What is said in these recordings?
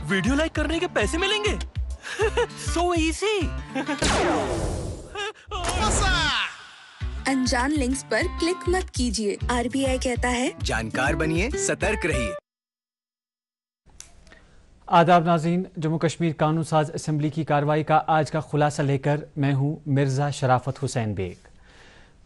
Video like करने के पैसे मिलेंगे? So easy. अनजान लिंक्स पर क्लिक मत कीजिए। आरबीआई कहता है जानकार बनिए, सतर्क रहिए। आदाब नाज़रीन, जम्मू कश्मीर कानून साज असम्बली की कार्रवाई का आज का खुलासा लेकर मैं हूँ मिर्ज़ा शराफत हुसैन बेग।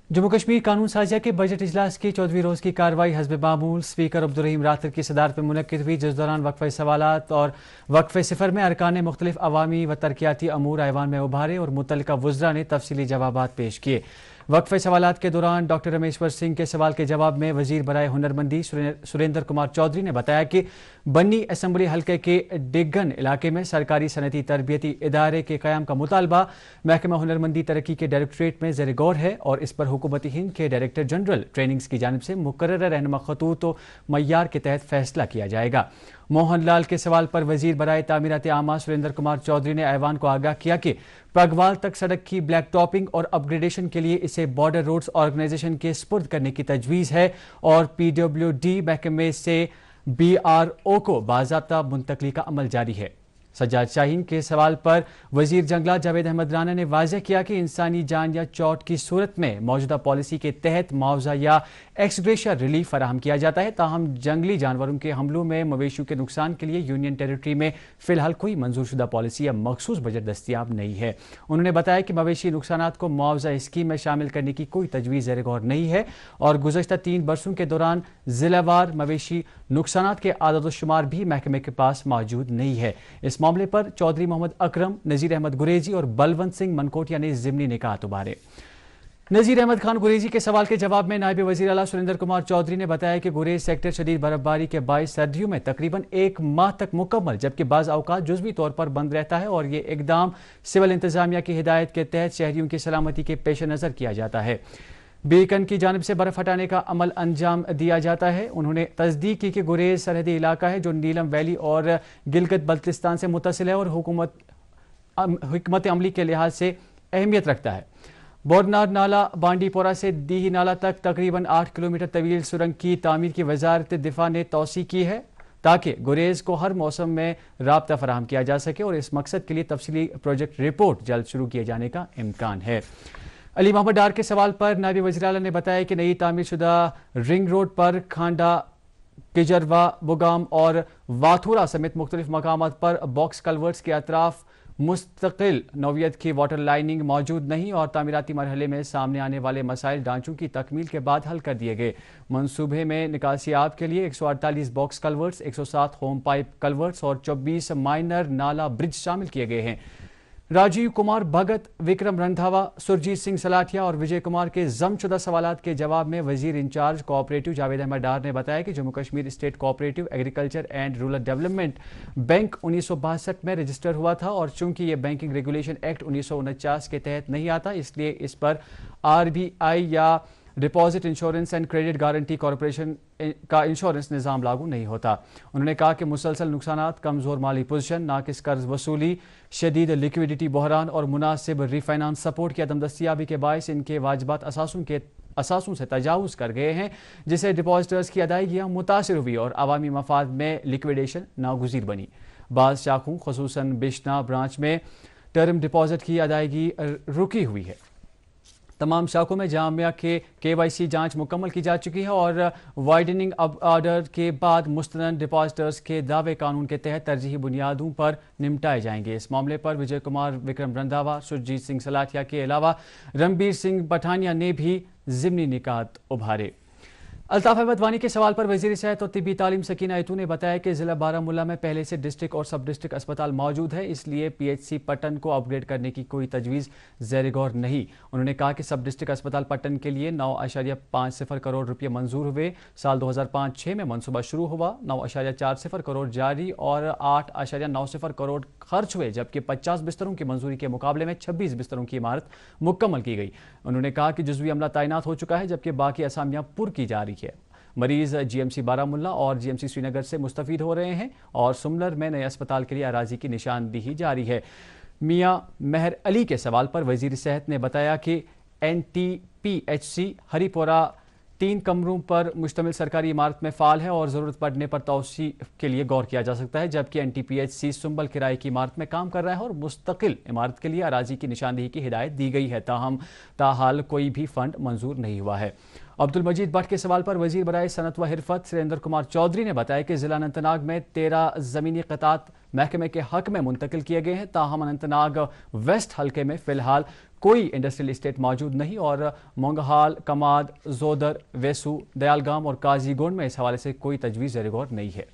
जम्मू कश्मीर कानून साजिया के बजट इजलास की 14वीं रोज़ की कार्रवाई हस्ब मामूल स्पीकर अब्दुर्रहीम रातर की सदारत में मुनक्किद हुई, जिस दौरान वक्फ़े सवालात और वक्फ़े सिफर में अरकान मुख्तलिफ अवामी व तरक्याती अमूर ऐवान में उभारे और मुतल्लिका वज़रा ने तफसीली जवाबात पेश किए। वक्फ़े सवालात के दौरान डॉक्टर रमेश्वर सिंह के सवाल के जवाब में वज़ीर बराए हुनरमंदी सुरेंद्र कुमार चौधरी ने बताया कि बन्नी असम्बली हल्के के डिग्गन इलाके में सरकारी सनती तरबियती इदारे के क़याम का मुतालबा महकमा हुनरमंदी तरक्की के डायरेक्टरेट में ज़ेर गौर है और इस पर हुकूमत हिंद के डायरेक्टर जनरल ट्रेनिंग्स की जानिब से मुकर्रर रहनुमा खतूत व मय्यार के तहत फैसला किया जाएगा। मोहन लाल के सवाल पर वजीर बराए तामीरात आमा सुरेंद्र कुमार चौधरी ने ऐवान को आगाह किया कि पगवाल तक सड़क की ब्लैक टॉपिंग और अपग्रेडेशन के लिए इसे बॉर्डर रोड्स ऑर्गेनाइजेशन के स्पुर्द करने की तजवीज़ है और PWD महकमे से BRO को बाज़ाब्ता मुंतकली का अमल जारी है। सज्जाद शाहीन के सवाल पर वजीर जंगलात जावेद अहमद राना ने वाज़ेह किया कि इंसानी जान या चोट की सूरत में मौजूदा पॉलिसी के तहत मुआवजा या एक्सग्रेशिया रिलीफ फराहम किया जाता है, ताहम जंगली जानवरों के हमलों में मवेशियों के नुकसान के लिए यूनियन टेरिटरी में फिलहाल कोई मंजूरशुदा पॉलिसी या मखसूस बजट दस्तियाब नहीं है। उन्होंने बताया कि मवेशी नुकसानात को मुआवजा स्कीम में शामिल करने की कोई तजवीज़ ज़ेर गौर नहीं है और गुज़श्ता 3 बरसों के दौरान ज़िलावार मवेशी नुकसानात के आदद शुमार भी महकमे के पास मौजूद नहीं है। इस मामले पर चौधरी मोहम्मद अकरम, नज़ीर अहमद गुरेजी और बलवंत सिंह मनकोटिया ने ज़िमनी निकात उभारे। नज़ीर अहमद खान गुरेजी के सवाल के जवाब में नायब वज़ीर आला सुरेंद्र कुमार चौधरी ने बताया कि गुरेज सेक्टर शदीद बर्फबारी के बाइस सर्दियों में तकरीबन 1 माह तक मुकम्मल जबकि बाज़ औक़ात जुज़वी तौर पर बंद रहता है और ये इक़दाम सिविल इंतज़ामिया की हिदायत के तहत शहरियों की सलामती के पेश नज़र किया जाता है। बीकन की जानिब से बर्फ हटाने का अमल अंजाम दिया जाता है। उन्होंने तस्दीक की कि गुरेज सरहदी इलाका है जो नीलम वैली और गिलगित बल्तिस्तान से मुत्तसिल है और हिकमत अमली के लिहाज से अहमियत रखता है। बोरनार नाला बांडीपोरा से दीही नाला तक तकरीबन 8 किलोमीटर तवील सुरंग की तामीर की वजारत दिफा ने तौसी की है ताकि गुरेज को हर मौसम में राब्ता फराहम किया जा सके और इस मकसद के लिए तफसीली प्रोजेक्ट रिपोर्ट जल्द शुरू किए जाने का इम्कान है। अली मोहम्मद डार के सवाल पर नायब वज़ीर आला ने बताया कि नई तामीर शुदा रिंग रोड पर खांडा, किजरवा, बुगाम और वाथुरा समेत मुख्तलिफ मकामात पर बॉक्स कलवर्ट्स के अतराफ मुस्तकिल नौयत की वाटर लाइनिंग मौजूद नहीं और तामीराती मरहले में सामने आने वाले मसाइल ढांचों की तकमील के बाद हल कर दिए गए। मनसूबे में निकासी आब के लिए 148 box culverts, 107 home pipe culverts और 24 माइनर नाला ब्रिज शामिल किए गए हैं। राजीव कुमार भगत, विक्रम रंधावा, सुरजीत सिंह सलाठिया और विजय कुमार के जमशुदा सवालात के जवाब में वजीर इंचार्ज कोऑपरेटिव जावेद अहमद डार ने बताया कि Jammu Kashmir state cooperative agriculture and rural development bank 1962 में रजिस्टर हुआ था और चूंकि ये बैंकिंग रेगुलेशन एक्ट 1949 के तहत नहीं आता, इसलिए इस पर RBI या deposit insurance and credit guarantee corporation का इंश्योरेंस निज़ाम लागू नहीं होता। उन्होंने कहा कि मुसलसल नुकसानात, कमज़ोर माली पोजीशन, नाकिस कर्ज वसूली, शदीद लिक्विडिटी बहरान और मुनासिब रीफाइनेंस सपोर्ट की अदम दस्तियाबी के बायस इनके वाजिबात असासों से तजावुज़ कर गए हैं, जिससे डिपॉजिटर्स की अदायगियाँ मुतासिर हुई और अवामी मफाद में लिक्विडेशन नागुज़ीर बनी। बाज़ शाखों खुसूसन बिश्ना ब्रांच में टर्म डिपॉजिट की अदायगी रुकी हुई है। तमाम शाखों में जामिया के KYC जांच मुकम्मल की जा चुकी है और वाइडनिंग ऑर्डर के बाद मुस्तनद डिपॉजिटर्स के दावे कानून के तहत तरजीही बुनियादों पर निपटाए जाएंगे। इस मामले पर विजय कुमार, विक्रम रंधावा, सुरजीत सिंह सलाठिया के अलावा रणबीर सिंह पठानिया ने भी ज़िमनी निकात उभारे। अल्ताफ अहमद वानी के सवाल पर वज़ीर सेहत और तिब्बी तालीम सकीना ऐतू ने बताया कि ज़िला बारामूला में पहले से डिस्ट्रिक्ट और सब डिस्ट्रिक्ट अस्पताल मौजूद है, इसलिए PHC पट्टन को अपग्रेड करने की कोई तजवीज़ ज़ेर गौर नहीं। उन्होंने कहा कि सब डिस्ट्रिक्ट अस्पताल पट्टन के लिए 9.50 करोड़ रुपये मंजूर हुए। साल 2005-06 में मनसूबा शुरू हुआ, 9.40 करोड़ जारी और 8.90 करोड़ खर्च हुए, जबकि 50 बिस्तरों की मंजूरी के मुकाबले में 26 बिस्तरों की इमारत मुकम्मल की गई। उन्होंने कहा कि जुज़वी अमला तैनात हो चुका है, जबकि बाकी असामियाँ पुर की जा रही है। मरीज GMC बारामुल्ला और GMC श्रीनगर से मुस्तफीद हो रहे हैं और सुमलर में नए अस्पताल के लिए अराजी की निशानदेही जारी है। मियां महर अली के सवाल पर वजीर सेहत ने बताया कि NTPHC हरिपुरा 3 कमरों पर मुश्तमिल सरकारी इमारत में फ़ाल है और ज़रूरत पड़ने पर तोसी के लिए गौर किया जा सकता है, जबकि NTPHC सुंबल किराए की इमारत में काम कर रहा है और मुस्तकिल इमारत के लिए अराजी की निशानदेही की हिदायत दी गई है। ताहम ताहाल कोई भी फंड मंजूर नहीं हुआ है। अब्दुल मजीद भट्ट के सवाल पर वजीर बराए सनत व हिरफत सुरेंद्र कुमार चौधरी ने बताया कि जिला अनंतनाग में 13 ज़मीनी क़तात महकमे के हक में मुंतकिल किए गए हैं। ताहम अनंतनाग वेस्ट हल्के में फ़िलहाल कोई इंडस्ट्रियल इस्टेट मौजूद नहीं और मोंगहाल, कमाद, जोदर, वेसू, दयालगाम और काजीगोंड में इस हवाले से कोई तजवीज़ ज़ेर गौर नहीं है।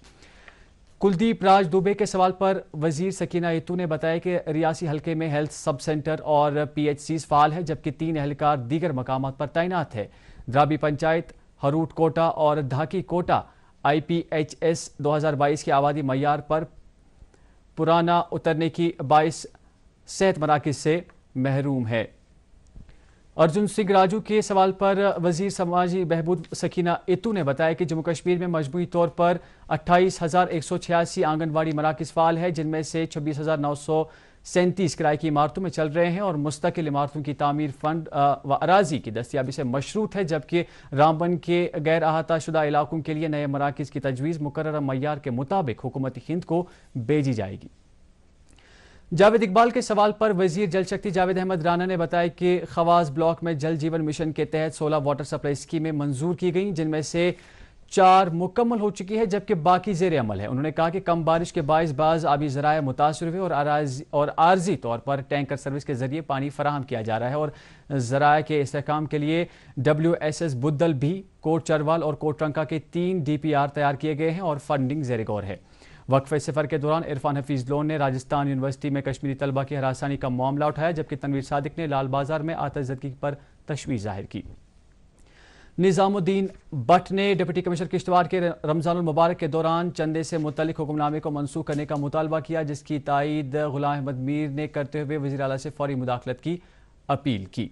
कुलदीप राज दुबे के सवाल पर वजीर सकीना इतू ने बताया कि रियासी हल्के में हेल्थ सब सेंटर और PHCs फ़ाल है, जबकि 3 एहलकार दीगर मकामात पर तैनात है। द्राबी पंचायत, हरूट कोटा और धाकी कोटा IPHS 2022 की आबादी मयार पर पुराना उतरने की बाइस सेहत मराकिज से महरूम है। अर्जुन सिंह राजू के सवाल पर वजीर समाजी बहबूद सकीना इतू ने बताया कि जम्मू कश्मीर में मजमूई तौर पर 28,186 आंगनबाड़ी मराकिज फ़ाल है, जिनमें से 26,937 किराए की इमारतों में चल रहे हैं और मुस्तकिल इमारतों की तामीर फंड व अराजी की दस्तियाबी से मशरूत है, जबकि रामबन के गैर अहाता शुदा इलाकों के लिए नए मराकिज की तजवीज़ मुकर्रर मय्यार के मुताबिक हुकूमत हिंद को भेजी जाएगी। जावेद इकबाल के सवाल पर वजीर जल शक्ति जावेद अहमद राना ने बताया कि खवास ब्लॉक में जल जीवन मिशन के तहत 16 वाटर सप्लाई स्कीमें मंजूर की गई, जिनमें से 4 मुकम्मल हो चुकी है, जबकि बाकी ज़ेर अमल है। उन्होंने कहा कि कम बारिश के बाइस बाज़ आबी ज़राए मुतासर हुए और आर्जी तौर पर टैंकर सर्विस के जरिए पानी फराहम किया जा रहा है और ज़राए के इस्तेहकाम के लिए WSS बुद्दल भी, कोट चरवाल और कोट रंका के 3 DPR तैयार किए गए हैं और फंडिंग ज़ेर गौर है। वक्फे सफ़र के दौरान इरफान हफीज़ लोन ने राजस्थान यूनिवर्सिटी में कश्मीरी तलबा की हरासानी का मामला उठाया, जबकि तनवीर सादिक ने लाल बाजार में आतशदगी पर तशवीश जाहिर की। निज़ामुद्दीन भट्ट ने डिप्टी कमिश्नर किश्तवाड़ के रमज़ानुल मुबारक के दौरान चंदे से मुतल्लिक हुक्मनामे को मनसूख करने का मुतालबा किया, जिसकी तायीद गुलाम अहमद मीर ने करते हुए वज़ीर आला से फौरी मुदाखलत की अपील की।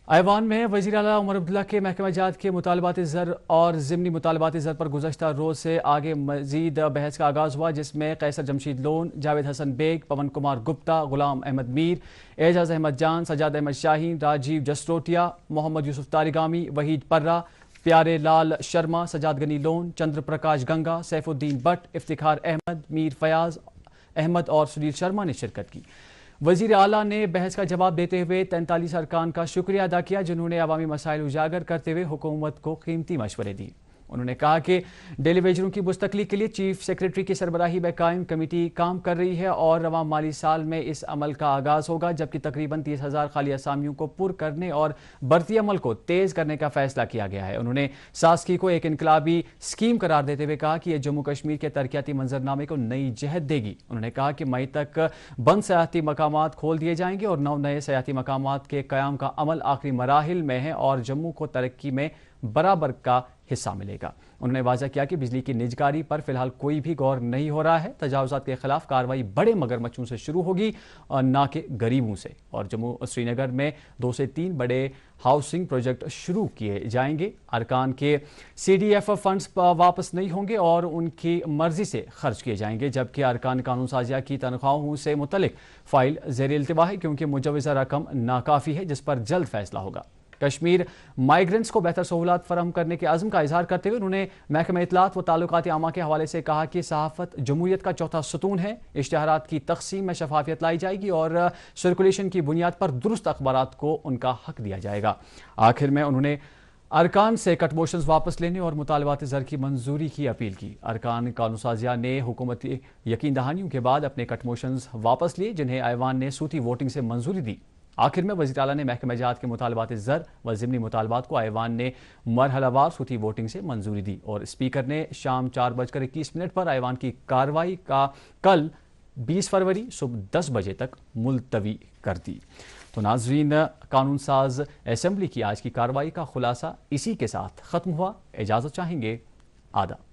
ऐवान में वज़ीर आला उमर अब्दुल्ला के महकमा जात के मुतालबात ज़र और ज़िमनी मुतालबात ज़र पर गुज़श्ता रोज़ से आगे मज़ीद बहस का आगाज़ हुआ, जिसमें कैसर जमशीद लोन, जावेद हसन बेग, पवन कुमार गुप्ता, गुलाम अहमद मीर, एजाज अहमद जान, सजाद अहमद शाहीन, राजीव जसरोटिया, मोहम्मद यूसुफ तारिगामी, वहीद पर्रा, प्यारे लाल शर्मा, सजाद गनी लोन, चंद्र प्रकाश गंगा, सैफुद्दीन भट्ट, इफ्तिखार अहमद, मीर फयाज अहमद और सुनील शर्मा ने शिरकत की। वज़ीर आला ने बहस का जवाब देते हुए 43 अरकान का शुक्रिया अदा किया, जिन्होंने अवामी मसाइल उजागर करते हुए हुकूमत को कीमती मशवरे दिए। उन्होंने कहा कि डेली वेजरों की मुस्तकली के लिए चीफ सेक्रेटरी की सरबराही में कायम कमेटी काम कर रही है और रवां माली साल में इस अमल का आगाज़ होगा, जबकि तकरीबन 30,000 खाली असामियों को पुर करने और भर्ती अमल को तेज़ करने का फैसला किया गया है। उन्होंने सास्की को एक इनकलाबी स्कीम करार देते हुए कहा कि यह जम्मू कश्मीर के तरक्याती मंजरनामे को नई जहत देगी। उन्होंने कहा कि मई तक बंद सयाहती मकामात खोल दिए जाएंगे और 9 नए सयाहती मकामात के क़याम का अमल आखिरी मराहिल में है और जम्मू को तरक्की में बराबर का हिस्सा मिलेगा। उन्होंने वाज़ा किया कि बिजली की निजकारी पर फिलहाल कोई भी गौर नहीं हो रहा है। तजावुज़ात के खिलाफ कार्रवाई बड़े मगरमच्छों से शुरू होगी और ना कि गरीबों से, और जम्मू श्रीनगर में 2 से 3 बड़े हाउसिंग प्रोजेक्ट शुरू किए जाएंगे। अरकान के CDF फंड्स वापस नहीं होंगे और उनकी मर्जी से खर्च किए जाएंगे, जबकि अरकान कानून साजिया की तनख्वाहों से मुतल्लिक फ़ाइल ज़ेर इल्तिवा है, क्योंकि मुजव्वज़ा रकम नाकाफ़ी है, जिस पर जल्द फैसला होगा। कश्मीर माइग्रेंट्स को बेहतर सहूलत फराहम करने के अज़्म का इजहार करते हुए उन्होंने महकमा इत्तलात व ताल्लुकात आमा के हवाले से कहा कि सहाफ़त जमहूरियत का चौथा सतून है। इश्तिहारात की तक़सीम में शफाफियत लाई जाएगी और सर्कुलेशन की बुनियाद पर दुरुस्त अखबारात को उनका हक दिया जाएगा। आखिर में उन्होंने अरकान से कट मोशंस वापस लेने और मुतालबात ज़र की मंजूरी की अपील की। अरकान कानून साजिया ने हुकूमती यकीन दहानियों के बाद अपने कट मोशंस वापस लिए, जिन्हें ऐवान ने सूती वोटिंग से मंजूरी दी। आखिर में वज़ीर आला ने महकमा जात के मुतालबात ज़र व ज़िमनी मुतालबात को ऐवान ने मरहलावार सूती वोटिंग से मंजूरी दी और स्पीकर ने शाम 4:21 पर ऐवान की कार्रवाई का कल 20 फरवरी सुबह 10 बजे तक मुलतवी कर दी। तो नाज़रीन, कानून साज असेंबली की आज की कार्रवाई का खुलासा इसी के साथ ख़त्म हुआ। इजाज़त चाहेंगे। आदाब।